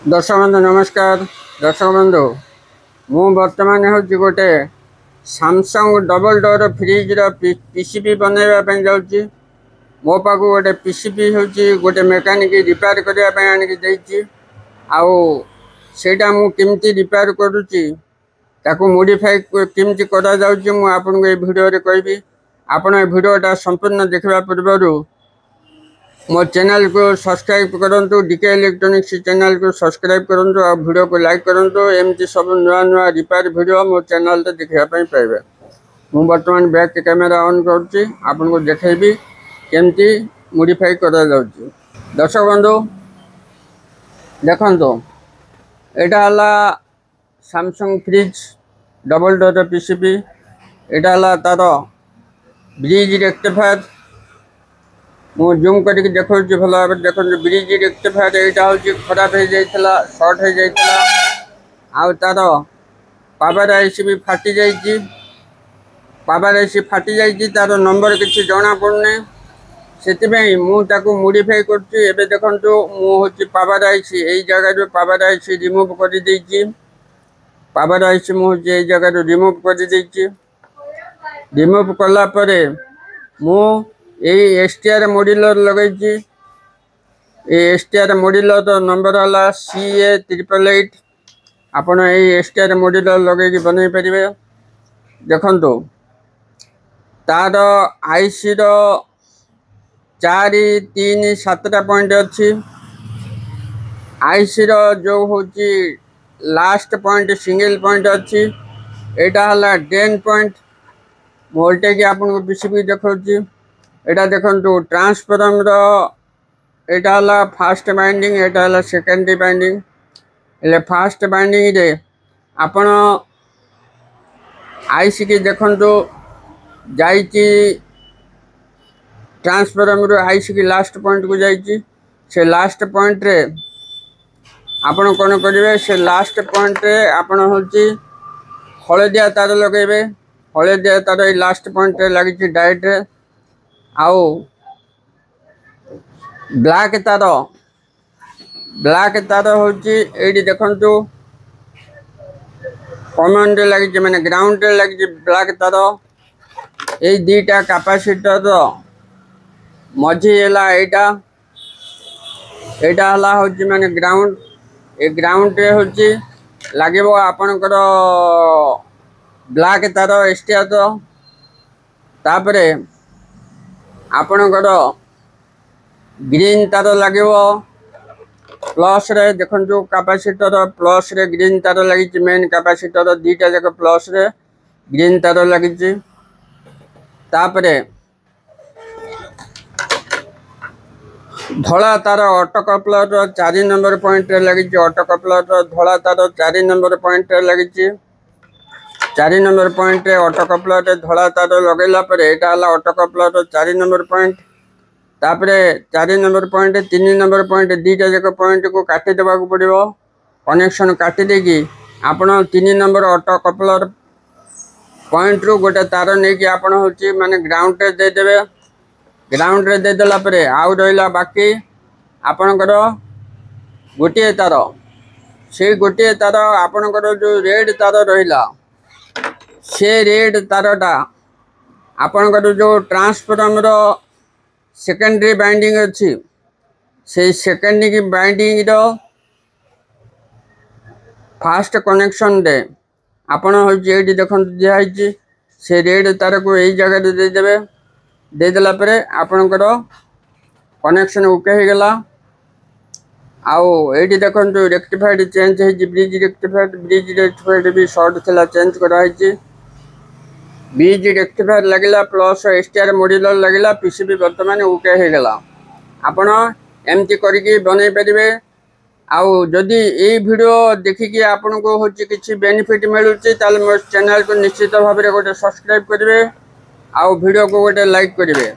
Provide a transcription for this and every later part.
दर्शक बंधु नमस्कार। दर्शक बंधु मु बर्तमान हूँ गोटे Samsung double door fridge PCB बनवाई जाऊँगी। मो पाक गोटे पीसीबी हूँ गोटे मेकानिक रिपेयर करने आनिकी आईटा मुझे रिपेयर करुच्ची मोडिफाई केमती आपको ये वीडियो कहबी। आपण ये वीडियोटा संपूर्ण देखा पूर्व मो चैनल को सब्सक्राइब करूँ, डीके इलेक्ट्रॉनिक्स चैनल को सब्सक्राइब करूँ और वीडियो को लाइक करूँ। एमती सब नुआ नुआ रिपेयर वीडियो मो चैनल देखापी पाइबे। मु बर्तमान बैक कैमेरा ऑन करुच्ची आपको देखी केमती मॉडिफाई करा जाउची। दर्शक बंधु देखो यहाँ Samsung fridge double door PCB यहाँ तार ब्रिज रेक्टिफायर मु जूम करके देखो भल भाव देखो ब्रिज रेक्टिफायर यहाँ हूँ खराब हो जाता सर्ट हो जाता तार पावर आईसी भी फाटी जाइए। पावर आईसी फाटी जाइए तार नंबर किसी जना पड़ना से मुझे मोडिफाई कर देखो मुझे पावर आईसी यही जगह पावर आईसी रिमूव कर देछि। पावर आईसी मुझे जगह रिमूव कर देछि। रिमूव कलापर मु एसटीआर मॉड्यूलर लगे। एसटीआर मॉड्यूलर नंबर है CA888। आपण एसटीआर मॉड्यूलर लगे बनई पारे। देखो तार आईसी 4 3 7टा पॉइंट अच्छी। आईसी जो हूँ लास्ट पॉइंट सिंगल पॉइंट अच्छी। यहाँ है ड्रेन पॉइंट वोल्टेज आपको पीसीबी देखा। यहाँ देखो ट्रांसफॉर्मर यहाँ है फास्ट बाइंडिंग, यहाँ है सेकेंडरी बाइंडिंग। हेले फास्ट बाइंडिंग रे आपण आईसी की देखो जाइए ट्रांसफॉर्मर आईसी की लास्ट पॉइंट को जाइए। से लास्ट पॉइंट रे आपण कौन करेंगे से लास्ट पॉइंट रे आपण हूँ हलदिया तार लगेबे। हलदिया तार लास्ट पॉइंट रे लगी डायरेक्ट रे आउ ब्लैक तार हूँ ये देखु कॉमन रे लगी मैंने ग्राउंड रे लगी ब्लैक तार। ये दीटा कैपेसिटर मझी है यहाँ हूँ मैंने ग्राउंड। ये ग्राउंड रे हूँ लगे आपणकर ब्लैक तार एसटीआर तापर आपणकर ग्रीन तार लगे प्लस रे। देखो कैपेसिटर प्लस रे ग्रीन तार लगी। मेन कैपेसिटर दीटा जाक प्लस रे ग्रीन तार लगी। तापर धला तार ऑटो कपलर 4 नंबर पॉइंट रे लगी। ऑटो कपलर धला तार 4 नंबर पॉइंट रे लगी। 4 नंबर पॉइंट रे ऑटो कपलर धला तार लगेला पर एटा हला ऑटो कपलर 4 नंबर पॉइंट। तापर 4 नंबर पॉइंट 3 नंबर पॉइंट दीटा जाक पॉइंट को काटी देबा को पड़िबो। कनेक्शन काटी देगी आपण 3 नंबर ऑटो कपलर पॉइंट रू गोटे तार नहीं कि आपण होची माने ग्राउंड रे दे देबे। ग्राउंड रे दे देला परे आउ रहिला बाकी आपणकर गोटे तार। से गोटे तार आपणकर जो रेड तार रहिला से रेड तारटा आपणकर जो ट्रांसफॉर्मर सेकेंडरी बाइंडिंग अच्छी से सेकेंडरी बाइंडिंग रो फास्ट कनेक्शन दे आपण हूँ ये देखो दिखाई से रेड तार को यही जगह दे देवे। दे देला परे आपणकर कनेक्शन ओके हो गला। आउ ये देखो रेक्टिफाइड चेंज है ब्रिज रेक्टिफाइड भी शॉर्ट थिला चेंज कराई। ब्रिज रेक्टिफायर लगला प्लस एसटीआर मॉड्यूलर लगला पीसीबी वर्तमान ओके हो गला। आपण एमती करके बनई पारे। आउ जदि ये वीडियो देखिकी आपन को होची किछि बेनिफिट मिलुची ताले मो चैनल को निश्चित भाव में गोटे सब्सक्राइब करेंगे। आउ वीडियो को गोटे लाइक करेंगे।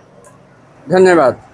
धन्यवाद।